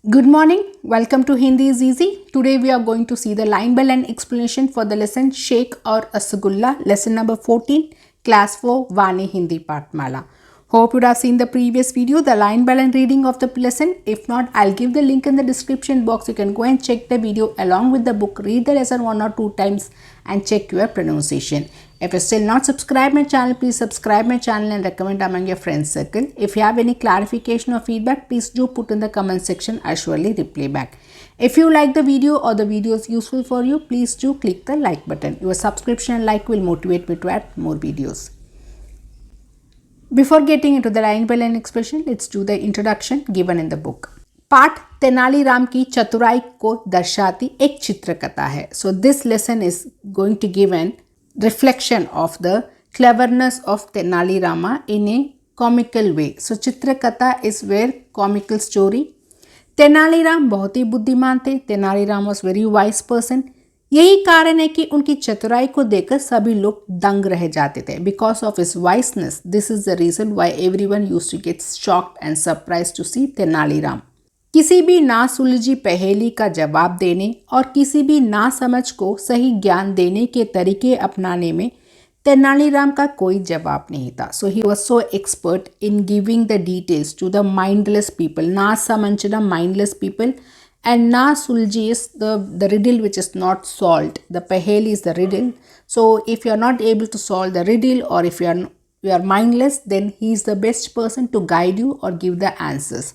Good morning. Welcome to Hindi is Easy. Today we are going to see the line by line explanation for the lesson Sheikh or Rasagulla, lesson number 14, class 4, Vani Hindi Patmala. Hope you have seen the previous video, the line by line reading of the lesson. If not, I'll give the link in the description box. You can go and check the video along with the book, read the lesson 1 or 2 times and check your pronunciation. If you still not subscribed my channel, please subscribe my channel and recommend among your friends circle. If you have any clarification or feedback, please do put in the comment section. I surely reply back. If you like the video or the video is useful for you, please do click the like button. Your subscription and like will motivate me to add more videos. Before getting into the line by line expression, let's do the introduction given in the book. पाठ तेनालीराम की चतुराई को दर्शाती एक चित्रकथा है. So this lesson is going to give an reflection of the cleverness of Tenali Rama in a comical way. So Chitrakatha is where comical story. Tenaliram बहुत ही बुद्धिमान थे. Tenaliram was very wise person. यही कारण है कि उनकी चतुराई को देखकर सभी लोग दंग रह जाते थे. Because of his wiseness, this is the reason why everyone used to get shocked and surprised to see Tenaliram. किसी भी ना सुलझी पहेली का जवाब देने और किसी भी ना समझ को सही ज्ञान देने के तरीके अपनाने में तेनालीराम का कोई जवाब नहीं था. So he was so expert in giving the details to the mindless people. ना समझना mindless people and na sulji is the riddle which is not solved. The paheli is the riddle. So if you are not able to solve the riddle or if you are mindless, then he is the best person to guide you or give the answers.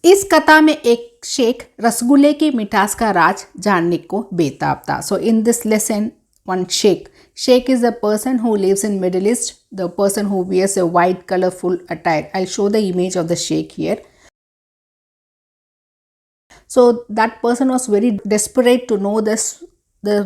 इस कथा में एक शेख रसगुल्ले की मिठास का राज जानने को बेताब था. So in this lesson, one sheikh is the person who lives in Middle East, the person who wears a white colorful attire. I'll show the image of the sheikh here. So that person was very desperate to know the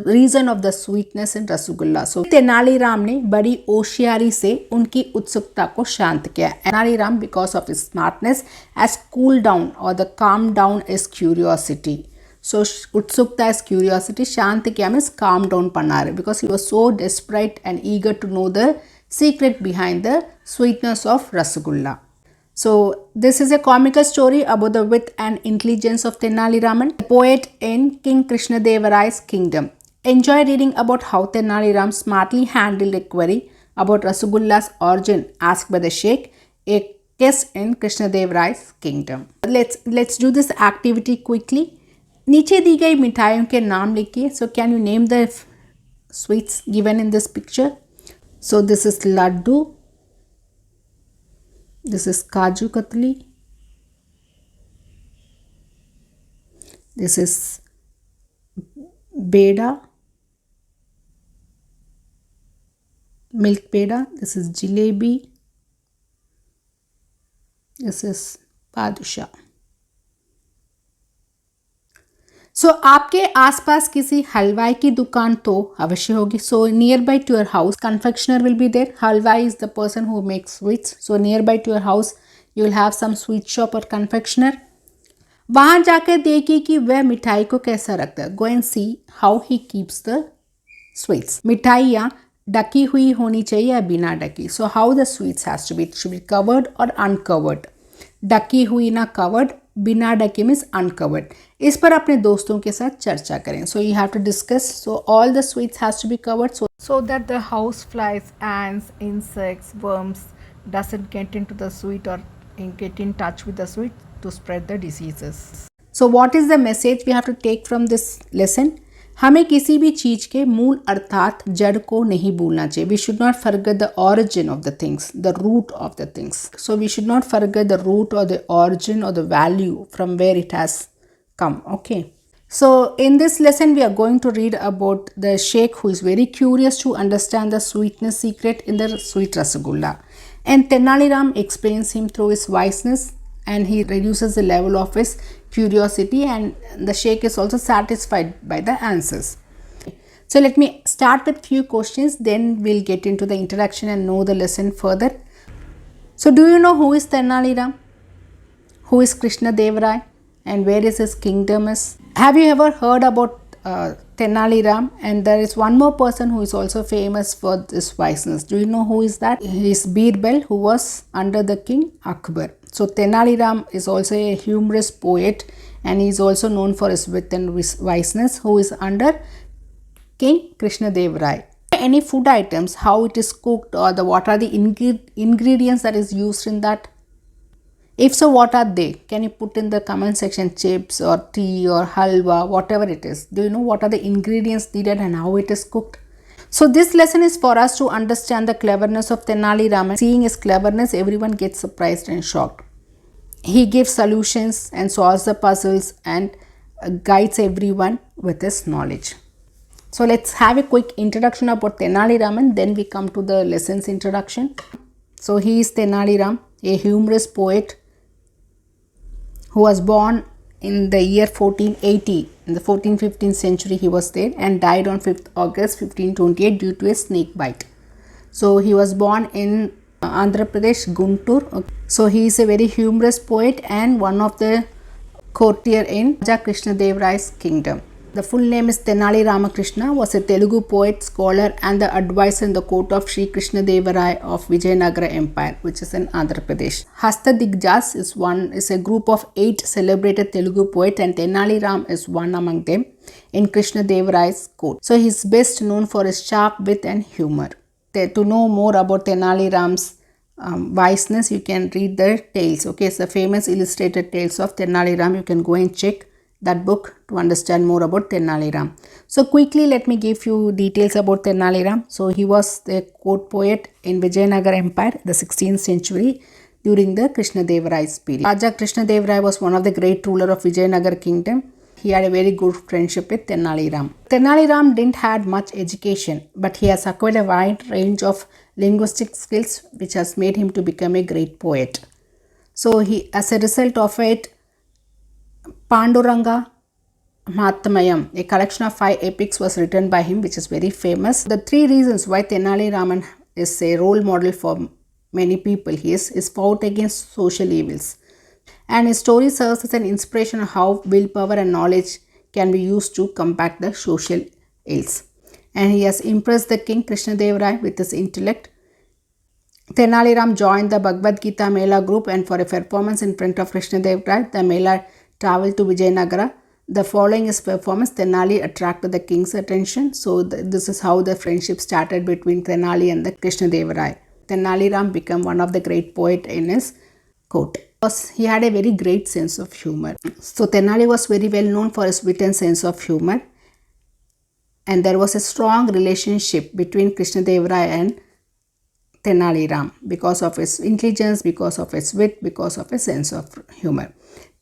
reason of the sweetness in Rasgulla. So Tenaliram ने बड़ी होशियारी से उनकी उत्सुकता को शांत किया. Tenaliram, because of his smartness, has cooled down or the calm down is curiosity. So उत्सुकता is curiosity. शांत किया means calm down पन्ना रहे, because he was so desperate and eager to know the secret behind the sweetness of Rasgulla. So this is a comical story about the wit and intelligence of Tenali Raman, the poet in King Krishnadevarai's kingdom. Enjoy reading about how Tenali Ram smartly handled a query about Rasgulla's origin asked by the Sheikh, a guest in Krishnadevarai's kingdom. Let's do this activity quickly. नीचे दी गई मिठाइयों के नाम लिखिए. So can you name the sweets given in this picture? So this is laddu. This is Kaju Katli. This is Beda, milk Beda. This is Jalebi. This is Padusha. सो आपके आसपास किसी हलवाई की दुकान तो अवश्य होगी. So near by to your house confectioner will be there. Halwai is the person who makes sweets. So near by to your house you will have some sweet shop और कन्फेक्शनर. वहाँ जाकर देखिए कि वह मिठाई को कैसा रखता है. Go and see how he keeps the sweets. मिठाइयाँ ढकी हुई होनी चाहिए या बिना ढकी. So how the sweets has to be, it should be covered और अनकवर्ड. ढकी हुई ना कवर्ड, बिना ढके मीन्स अनकवर्ड. इस पर अपने दोस्तों के साथ चर्चा करें. So you have to discuss. So all the sweets has to be covered so that the house flies, ants, insects, worms doesn't get into the sweet or get in touch with the sweet to spread the diseases. So what is the message we have to take from this lesson? हमें किसी भी चीज़ के मूल अर्थात जड़ को नहीं भूलना चाहिए. We should not forget the origin of the things, the root of the things. So we should not forget the root और द ऑरिजिन और the value from where it has come. Okay, so in this lesson we are going to read about the sheikh who is very curious to understand the sweetness secret in the sweet rasgulla, and Tenali Ram explains him through his wiseness and he reduces the level of his curiosity, and the sheikh is also satisfied by the answers. So let me start with few questions, then we'll get into the introduction and know the lesson further. So do you know who is Tenali Ram? Who is Krishnadevarai? And where is his kingdom is? Have you ever heard about Tenali Ram, and there is one more person who is also famous for this wiseness. Do you know who is that? He is Birbal, who was under the king Akbar. So Tenali Ram is also a humorous poet, and he is also known for his wit and wiseness, who is under King Krishnadev Rai. Any food items, how it is cooked, or what are the ingredients that is used in that? If so, what are they? Can you put in the comment section? Chips or tea or halwa, whatever it is. Do you know what are the ingredients needed and how it is cooked? So this lesson is for us to understand the cleverness of Tenali Raman. Seeing his cleverness, everyone gets surprised and shocked. He gives solutions and solves the puzzles and guides everyone with his knowledge. So let's have a quick introduction about Tenali Raman, then we come to the lesson's introduction. So he is Tenali Ram, a humorous poet who was born in the year 1480. In the 14th-15th century he was there, and died on 5th August 1528 due to a snake bite. So he was born in Andhra Pradesh, Guntur. So he is a very humorous poet and one of the courtier in Raja Krishnadev Rai's kingdom. The full name is Tenali Ramakrishna, was a Telugu poet, scholar and the advisor in the court of Sri Krishnadeva Rai of Vijayanagara Empire, which is in Andhra Pradesh. Hastadiggjas is a group of 8 celebrated Telugu poets, and Tenali Ram is one among them in Krishnadeva Rai's court. So he is best known for his sharp wit and humor. To know more about Tenali Ram's wiseness, you can read the tales. Okay, it's the famous illustrated tales of Tenali Ram. You can go and check that book to understand more about Tenali Ram. So quickly let me give you details about Tenali Ram. So he was the court poet in Vijayanagara Empire, the 16th century, during the Krishnadeva Rai's period. Raja Krishnadeva Rai was one of the great ruler of Vijayanagara kingdom. He had a very good friendship with Tenali Ram. Tenali Ram didn't have much education, but he has acquired a wide range of linguistic skills which has made him to become a great poet. So as a result of it, Panduranga Mahatmayam, a collection of 5 epics, was written by him, which is very famous. The 3 reasons why Tenali Raman is a role model for many people is fought against social evils. And his story serves as an inspiration of how willpower and knowledge can be used to combat the social ills. And he has impressed the king Krishnadev Rai with his intellect. Tenali Ram joined the Bhagavad Gita Mela group, and for a performance in front of Krishnadev Rai, the Mela traveled to Vijayanagara. The following his performance, Tenali attracted the king's attention. So this is how the friendship started between Tenali and the Krishnadeva Rai. Tenali Ram became one of the great poets in his court. He had a very great sense of humor. So Tenali was very well known for his wit and sense of humor. And there was a strong relationship between Krishnadeva Rai and Tenali Ram because of his intelligence, because of his wit, because of his sense of humor.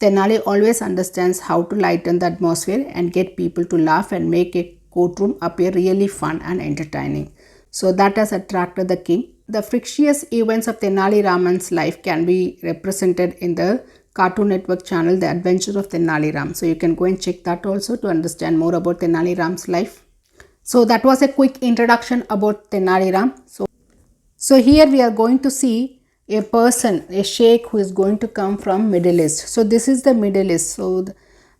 Tenali always understands how to lighten the atmosphere and get people to laugh and make a courtroom appear really fun and entertaining. So that has attracted the king. The fictitious events of Tenali Raman's life can be represented in the Cartoon Network channel, The Adventure of Tenali Ram. So you can go and check that also to understand more about Tenali Ram's life. So that was a quick introduction about Tenali Ram. So here we are going to see a person, a sheikh who is going to come from Middle East. So this is the Middle East. So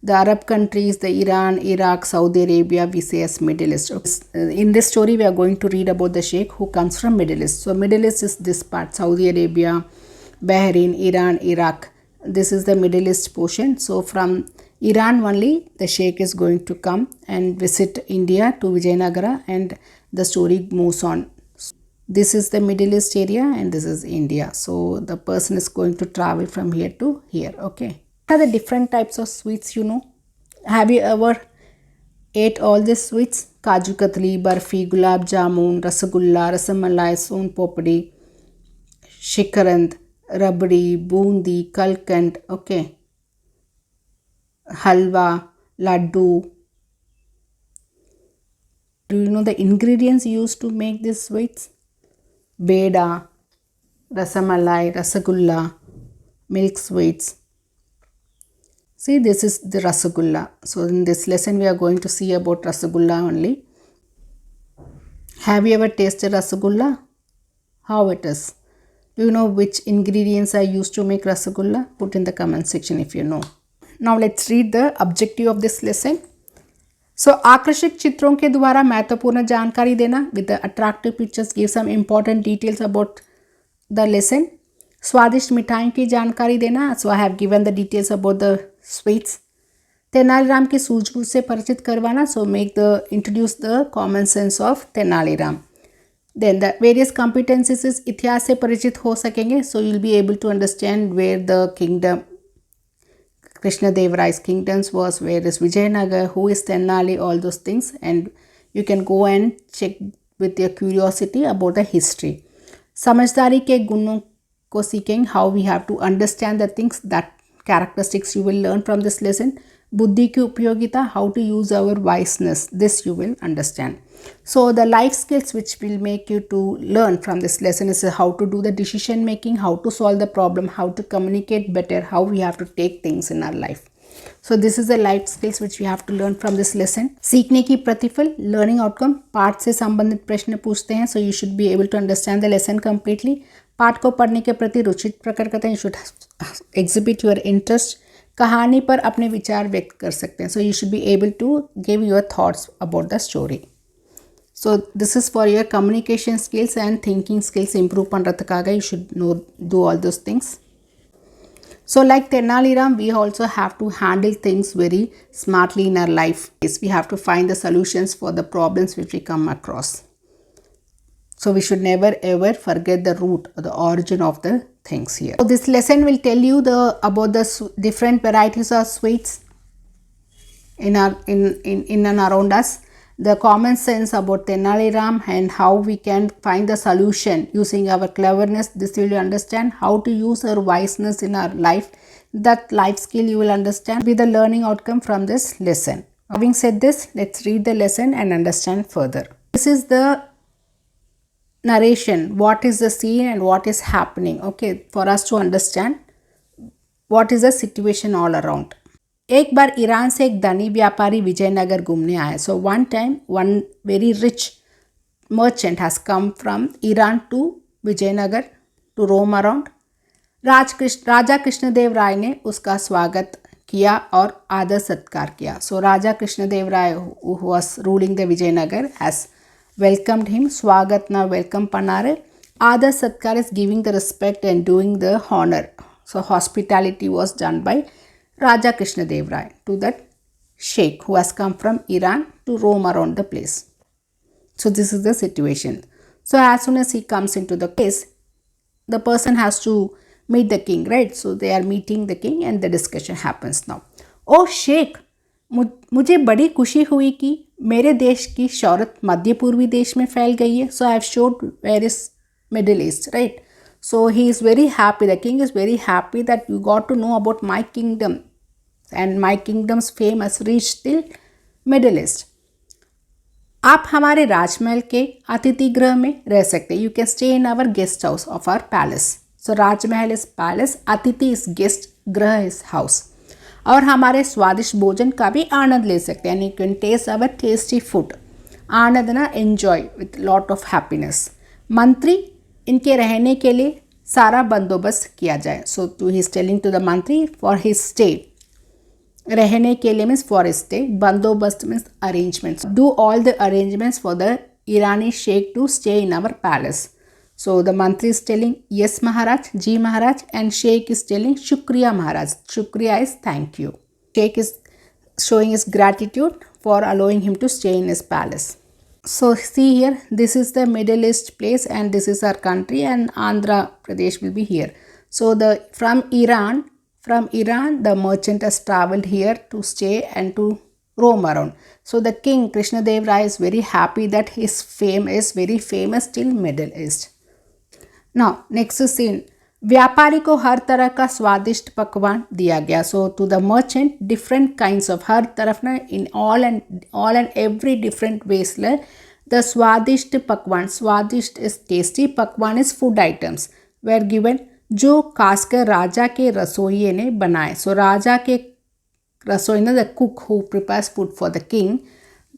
the Arab countries, the Iran, Iraq, Saudi Arabia, we say as Middle East. In this story, we are going to read about the sheikh who comes from Middle East. So Middle East is this part, Saudi Arabia, Bahrain, Iran, Iraq. This is the Middle East portion. So from Iran only, the sheikh is going to come and visit India to Vijayanagara, and the story moves on. This is the Middle East area and this is India. So the person is going to travel from here to here. Okay. What are the different types of sweets you know? Have you ever ate all these sweets? Kaju Katli, Barfi, Gulab Jamun, Rasagulla, Rasamalai, Son Popdi, Shikarand, Rabdi, Bundi, Kalkand, okay, Halwa, Laddu. Do you know the ingredients used to make these sweets? Beda, Rasamalai, Rasagulla, milk sweets. See, this is the Rasagulla. So in this lesson we are going to see about Rasagulla only. Have you ever tasted Rasagulla? How it is? Do you know which ingredients are used to make Rasagulla? Put in the comment section if you know. Now let's read the objective of this lesson. So आकर्षक चित्रों के द्वारा महत्वपूर्ण जानकारी देना with the attractive pictures give some important details about the lesson. स्वादिष्ट मिठाइयों की जानकारी देना. So I have given the details about the sweets. Tenaliram की सूझबूझ से परिचित करवाना. So make the introduce the common sense of Tenaliram. Then the various competencies इतिहास से परिचित हो सकेंगे. So you will be able to understand where the kingdom Krishnadevaraya's kingdoms was, where is Vijayanagar, who is Tenali, all those things, and you can go and check with your curiosity about the history. समझदारी के गुणों को सीखेंगे. How we have to understand the things, that characteristics you will learn from this lesson. बुद्धि की उपयोगिता, how to use our wiseness, this you will understand. So the life skills which will make you to learn from this lesson is how to do the decision making, how to solve the problem, how to communicate better, how we have to take things in our life. So this is the life skills which we have to learn from this lesson. सीखने की प्रतिफल, learning outcome, पाठ से संबंधित प्रश्न पूछते हैं. So you should be able to understand the lesson completely. पाठ को पढ़ने के प्रति रुचि प्रकट करते हैं. You should exhibit your interest. कहानी पर अपने विचार व्यक्त कर सकते हैं. So you should be able to give your thoughts about the story. So this is for your communication skills and thinking skills improve பண்றதுக்காக you should know do all those things. So like Tenaliram, we also have to handle things very smartly in our life. Yes, we have to find the solutions for the problems which we come across. So we should never ever forget the root or the origin of the things here. So this lesson will tell you about the different varieties of sweets in and around us. The common sense about Tenaliram and how we can find the solution using our cleverness. This will understand how to use our wiseness in our life. That life skill you will understand with the learning outcome from this lesson. Having said this, let's read the lesson and understand further. This is the narration. What is the scene and what is happening? Okay, for us to understand what is the situation all around. एक बार Iran से एक धनी व्यापारी विजयनगर घूमने आया. So one time one very rich merchant has come from Iran to Vijayanagar to roam around. राजा कृष्णदेव राय ने उसका स्वागत किया और आदर सत्कार किया. सो राजा कृष्णदेव राय who was ruling the Vijayanagar has welcomed him. स्वागत ना वेलकम पनारे. आदर सत्कार is giving the respect and doing the honor. So hospitality was done by Raja Krishnadev Rai to that sheikh who has come from Iran to roam around the place. So this is the situation. So as soon as he comes into the place, the person has to meet the king, right? So they are meeting the king and the discussion happens now. Oh sheikh, मुझे बड़ी खुशी हुई कि मेरे देश की शौहरत मध्य पूर्वी देश में फैल गई है. So I have showed various Middle East, right? So he is very happy. The king is very happy that you got to know about my kingdom. And my kingdom's fame has reached till Middle East. आप हमारे राजमहल के अतिथि गृह में रह सकते हैं. You can stay in our guest house of our palace. So Rajmahal is palace, अतिथि is guest, गृह is house. और हमारे स्वादिष्ट भोजन का भी आनंद ले सकते हैं. You can taste our tasty food. आनंद ना enjoy with lot of happiness. मंत्री, इनके रहने के लिए सारा बंदोबस्त किया जाए. So he is telling to the मंत्री for his stay. रहने के लिए मीन्स फॉर स्टे, बंदोबस्त means arrangements. Do all the arrangements for the Irani sheikh to stay in our palace. So the mantri is telling yes Maharaj, ji Maharaj, and sheikh is telling शुक्रिया महाराज. शुक्रिया is thank you. Sheikh is showing his gratitude for allowing him to stay in his palace. So see here, this is the Middle East place and this is our country and Andhra Pradesh will be here. So from Iran, the merchant has traveled here to stay and to roam around. So the king Krishnadev Rai is very happy that his fame is very famous till Middle East. Now next scene. व्यापारी को हर तरह का स्वादिष्ट पकवान दिया गया. So to the merchant different kinds of, हर तरफ ना in all and every different ways the स्वादिष्ट पकवान, स्वादिष्ट is tasty, pakwan is food items were given, जो खासकर राजा के रसोइये ने बनाए. सो राजा के रसोई ने, the cook who prepares food for the king,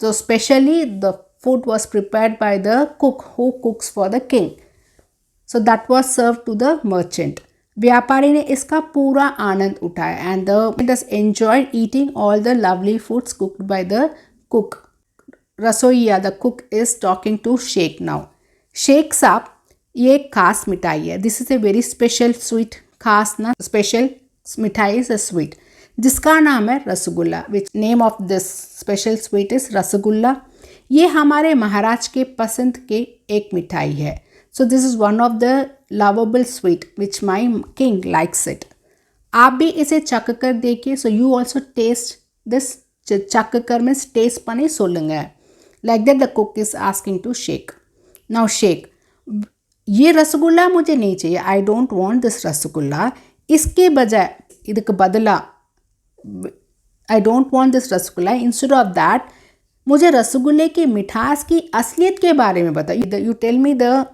so specially the food was prepared by the cook who cooks for the king. So that was served to the merchant. व्यापारी ने इसका पूरा आनंद उठाया and the merchant enjoyed eating all the lovely foods cooked by the cook. रसोइया the cook is talking to sheikh now. शेख साहब, ये एक खास मिठाई है. This is a very special sweet. खास ना स्पेशल मिठाई इज अ स्वीट जिसका नाम है rasgulla. Which name of this special sweet is rasgulla. ये हमारे महाराज के पसंद के एक मिठाई है. So this is one of the lovable sweet which my king likes it. आप भी इसे चख कर देखिए. So you also taste this. चख कर में टेस्ट पने सोलूंगा. Like that the cook is asking to sheikh. Now sheikh, ये रसगुल्ला मुझे नहीं चाहिए. I don't want this rasgulla. इसके बजाय ಇದಕ್ಕೆ बदला आई don't want this rasgulla. Instead of that मुझे रसगुल्ले की मिठास की असलियत के बारे में बताइए. You tell me the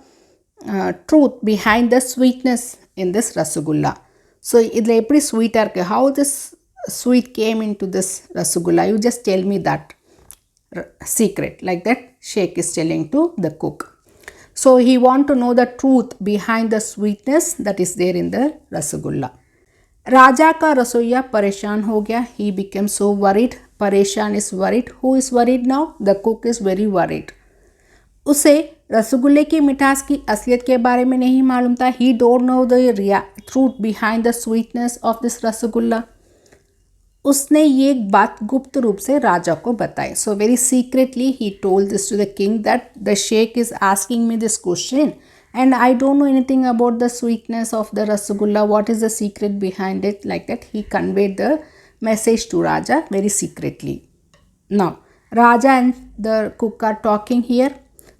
truth behind the sweetness in this rasgulla. So இதில் எப்படி ஸ்வீட்டாக இருக்குது, how this sweet came into this rasgulla, you just tell me that secret. Like that Sheikh is telling to the cook. So he want to know the truth behind the sweetness that is there in the rasgulla. राजा का रसोइया परेशान हो गया. He became so worried. परेशान is worried. Who is worried now? The cook is very worried. उसे रसगुल्ले की मिठास की असलियत के बारे में नहीं मालूम था. He don't know the truth behind the sweetness of this rasgulla. उसने ये बात गुप्त रूप से राजा को बताई. So very secretly he told this to the king that the sheikh is asking me this question and I don't know anything about the sweetness of the rasgulla. What is the secret behind it. Like that he conveyed the message to Raja very secretly. Now Raja and the cook are talking here.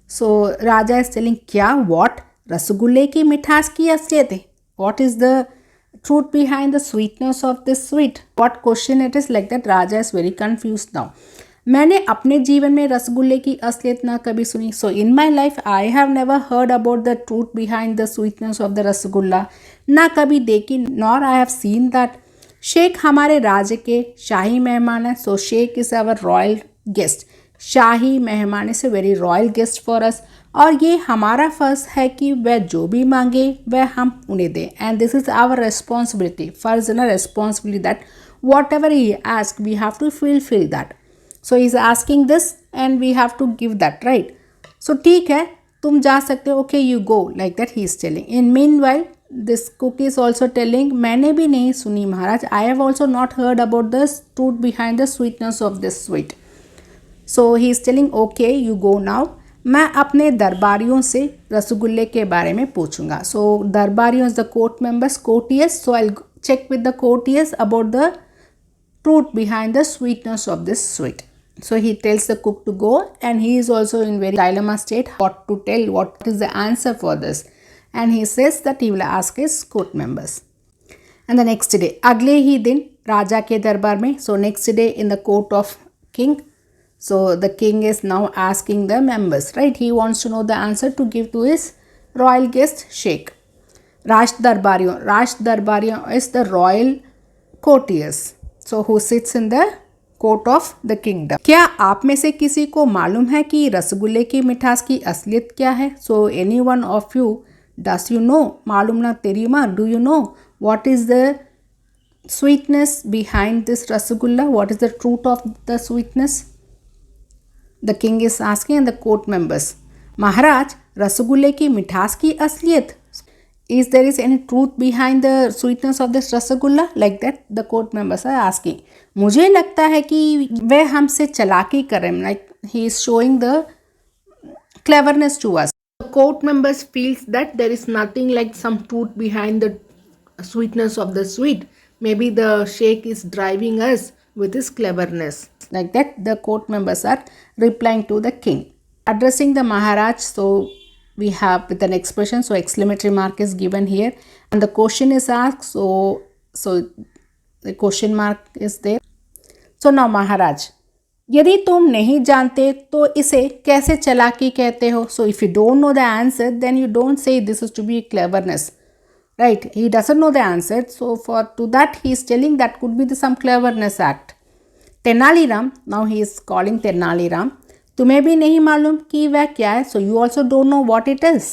So Raja is telling क्या, what, रसगुल्ले की मिठास की असलियत है. What is the truth behind the sweetness of this sweet. What question it is. Like that Raja is very confused now. मैंने अपने जीवन में रसगुल्ले की असलियत ना कभी सुनी. So in my life I have never heard about the truth behind the sweetness of the rasgulla. ना कभी देखी, nor I have seen that. Sheikh हमारे राज्य के शाही मेहमान है. So Sheikh is our royal guest. शाही मेहमान is a very royal guest for us. और ये हमारा फ़र्ज़ है कि वह जो भी मांगे वह हम उन्हें दें. And this is our responsibility. Farz ना responsibility that whatever he ask we have to fulfil that. So he is asking this and we have to give that, right. So ठीक है, तुम जा सकते हो. Okay you go. Like that he is telling. In meanwhile this cook is also telling मैंने भी नहीं सुनी Maharaj. I have also not heard about the truth behind the sweetness of this sweet. So he is telling okay you go now. मैं अपने दरबारियों से रसगुल्ले के बारे में पूछूंगा. सो दरबारियों is the court members, courtiers. So I check with the courtiers about the truth behind the sweetness of this sweet. So he tells the cook to go and he is also in very dilemma state what to tell, what is the answer for this. And he says that he will ask his court members. And the next day, अगले ही दिन राजा के दरबार में. So next day in the court of king. So the king is now asking the members, right? He wants to know the answer to give to his royal guest Sheikh. राज दरबारियों is the royal courtiers. So who sits in the court of the kingdom. क्या आप में से किसी को मालूम है कि रसगुल्ले की मिठास की असलियत क्या है. So any one of you does you know, मालूम ना तेरी माँ, do you know what is the sweetness behind this rasgulla, what is the truth of the sweetness. The king is asking and the court members. Maharaj, रसगुल्ले की मिठास की असलियत, is there is any truth behind the sweetness of this rasgulla. Like that the court members are asking. मुझे लगता है कि वह हमसे चालाकी कर रहे हैं. Like he is showing the cleverness to us. The court members feels that there is nothing like some truth behind the sweetness of the sweet. Maybe the sheikh is driving us with his cleverness. Like that the court members are replying to the king. Addressing the Maharaj, so we have with an expression, so exclamatory mark is given here and the question is asked, so the question mark is there. So now Maharaj, यदि तुम नहीं जानते तो इसे कैसे चालाकी कहते हो. So if you don't know the answer then you don't say this is to be cleverness, right? He doesn't know the answer, so for to that he is telling that could be some cleverness act. Tenali Ram, now he is calling Tenali Ram. तुम्हें भी नहीं मालूम कि वह क्या है. सो you also don't know what it is.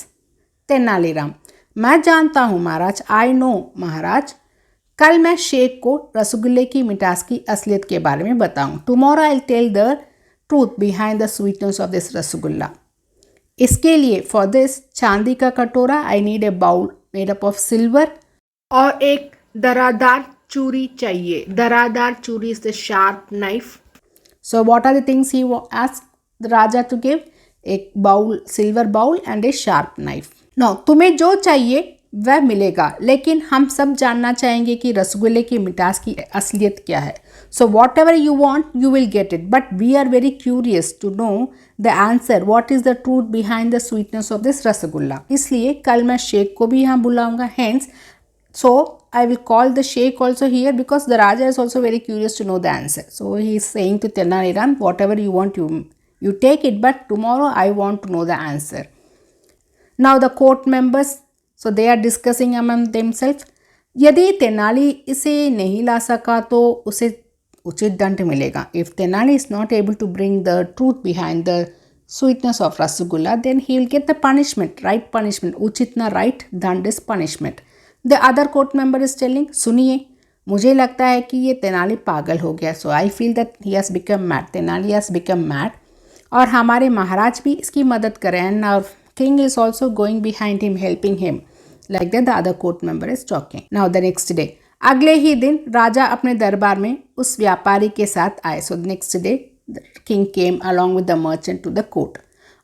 Tenaliram, मैं जानता हूँ महाराज. आई नो महाराज. कल मैं शेख को रसगुल्ले की मिठास की असलियत के बारे में बताऊँ. Tomorrow I tell the truth behind the sweetness of this rasgulla. इसके लिए फॉर दिस चांदी का कटोरा I need a bowl made up of silver और एक दरादार चूरी चाहिए. दरादार चूरी is the sharp knife. So what are the things he asked the raja to give? एक bowl, silver bowl and a sharp knife. No, तुम्हें जो चाहिए वह मिलेगा, लेकिन हम सब जानना चाहेंगे कि रसगुल्ले की मिठास की असलियत क्या है. So whatever you want you will get it, but we are very curious to know the answer what is the truth behind the sweetness of this rasgulla. इसलिए कल मैं शेख को भी यहाँ बुलाऊंगा. Hence so I will call the sheikh also here because the Raja is also very curious to know the answer. So he is saying to Tenali Ram, whatever you want you take it, but tomorrow I want to know the answer. Now the court members, so they are discussing among themselves. यदि तेनाली इसे नहीं ला सका तो उसे उचित दंड मिलेगा. If Tenali is not able to bring the truth behind the sweetness of rasgulla, then he will get the punishment, right punishment. उचित ना right, दंड is punishment. The other court member is telling, सुनिए मुझे लगता है कि ये तेनाली पागल हो गया. So I feel that he has become mad. Tenali has become mad और हमारे महाराज भी इसकी मदद करें. And our king is also going behind him, helping him. Like that the other court member is talking. Now the next day, अगले ही दिन राजा अपने दरबार में उस व्यापारी के साथ आए. So the next day the king came along with the merchant to the court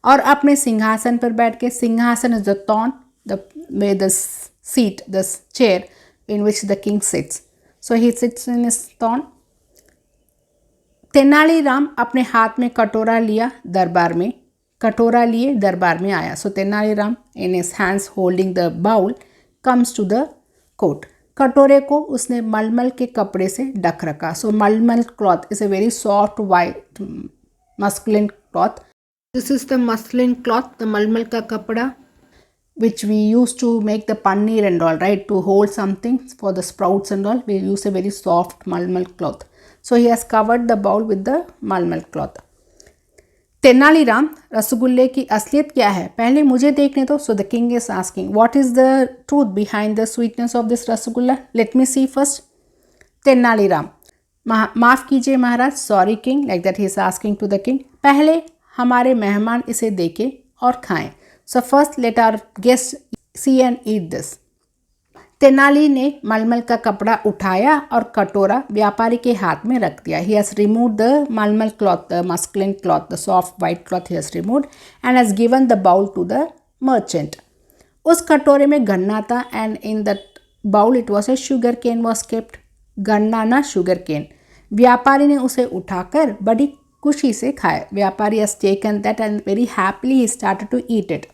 और अपने सिंहासन पर बैठ के, सिंहासन is the throne, the seat, the chair in which the king sits. So he sits in his throne. Tenaliram अपने हाथ में कटोरा लिया, दरबार में कटोरा लिए दरबार में आया. So Tenaliram in his hands holding the bowl comes to the court. कटोरे को उसने मलमल के कपड़े से ढक रखा. So मलमल cloth is a very soft white muslin cloth. This is the muslin cloth, the मलमल का कपड़ा, which we used to make the paneer and all, right, to hold something for the sprouts and all. We use a very soft malmal cloth. So he has covered the bowl with the malmal cloth. Tenaliram, रसगुल्ले की असलियत क्या है पहले मुझे देखने दो. So the king is asking, what is the truth behind the sweetness of this rasgulla? Let me see first. Tenaliram, माफ़ कीजिए Maharaj, sorry king, like that he is asking to the king. पहले हमारे मेहमान इसे देखें और खाएं. So first let our guests see and eat this. Tenali ने मलमल का कपड़ा उठाया और कटोरा व्यापारी के हाथ में रख दिया. He has removed the malmal cloth, the muslin cloth, the soft white cloth he has removed and has given the bowl to the merchant. उस कटोरे में गन्ना था and in that bowl it was a sugar cane was kept. गन्ना ना sugar cane. व्यापारी ने उसे उठाकर बड़ी खुशी से खाया. व्यापारी has taken that and very happily he started to eat it.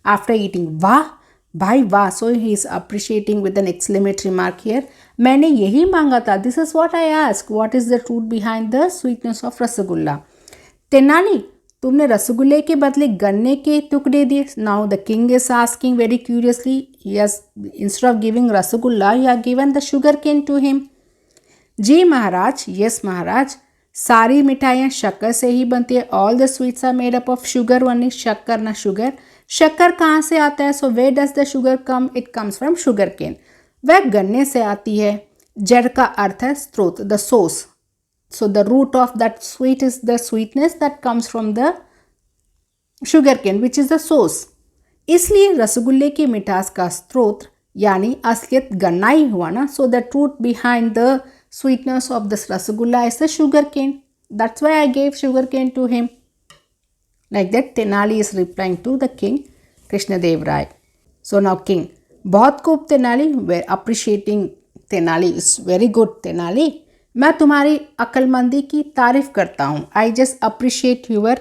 After eating, वाह भाई वाह. So he is appreciating with an exclamatory mark here. मैंने यही मांगा था. This is what I asked. What is the truth behind the sweetness of rasgulla? Tenali, तुमने रसगुल्ले के बदले गन्ने के टुकड़े दिए. Now the king is asking very curiously. He has, instead of giving rasgulla, he has given the sugar cane to him. Ji Maharaj, yes महाराज, सारी मिठाइयाँ शक्कर से ही बनती है. All the sweets are made up of sugar only. शक्कर ना sugar. शक्कर कहाँ से आता है? So where does the sugar come? It comes from sugar cane. वह गन्ने से आती है. जड़ का अर्थ है स्रोत, the source. So the root of that sweet is the sweetness that comes from the sugar cane which is the source. इसलिए रसगुल्ले की मिठास का स्रोत यानी असलियत गन्ना ही हुआ ना. So the truth behind the sweetness of this rasgulla is the sugar cane. That's why I gave sugar cane to him. Like that Tenali is replying to the king Krishna Dev Rai. So now king, बहुत खूब Tenali, we're appreciating Tenali is very good Tenali. मैं तुम्हारी अक्लमंदी की तारीफ करता हूँ. I just appreciate your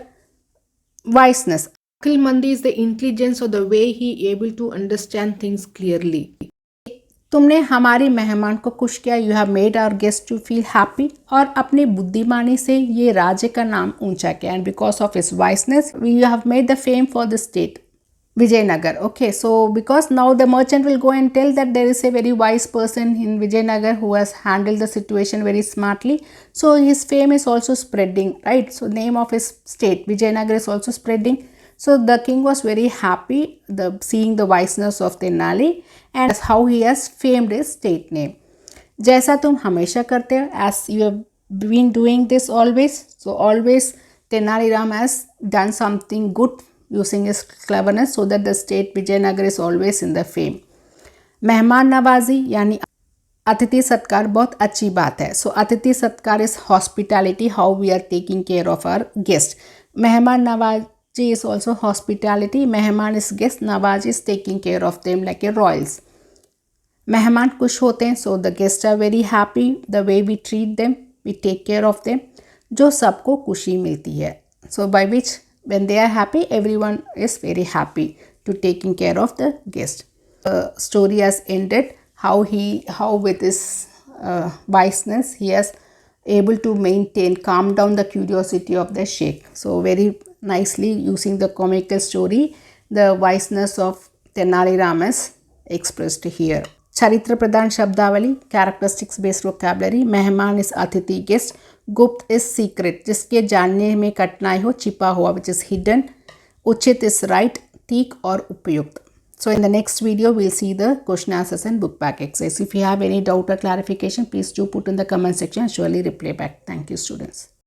wiseness. अक्लमंदी is the intelligence or the way he able to understand things clearly. तुमने हमारे मेहमान को खुश किया. You have made our guest to feel happy. और अपनी बुद्धिमानी से ये राज्य का नाम ऊंचा किया. And because of his wiseness you have made the fame for the state Vijayanagar. Okay, so because now the merchant will go and tell that there is a very wise person in Vijayanagar who has handled the situation very smartly. So his fame is also spreading, right. So name of his state Vijayanagar is also spreading. So the king was very happy seeing the wiseness of Tenali and how he has famed his state name. जैसा तुम हमेशा करते हो, as you have been doing this always, so always Tenali Ram has done something good using his cleverness so that the state Vijayanagar is always in the fame. मेहमान नवाजी यानी अतिथि सत्कार बहुत अच्छी बात है. So atithi satkar is hospitality, how we are taking care of our guest. Mehman nawazi is also hospitality. Mehman is guest, nawazi is taking care of them like a royals. मेहमान खुश होते हैं, so the guest are very happy. The way we treat them, we take care of them. जो सबको खुशी मिलती है. So by which when they are happy, everyone is very happy to taking care of the guest. The story has ended. How with his wiseness he has able to maintain, calm down the curiosity of the sheikh. So very nicely using the comical story, the wiseness of Tenali Ram is expressed here. चरित्र प्रधान शब्दावली, characteristics based vocabulary. मेहमान is अतिथि, guest. गुप्त is secret, जिसके जानने में कठिनाई हो, छिपा हुआ, विच इज हिडन. उचित इज राइट, ठीक और उपयुक्त. So in the next video, we'll see the question answers and book back exercise. If you have any doubt or clarification, please do put in the comment section and surely reply back. Thank you, students.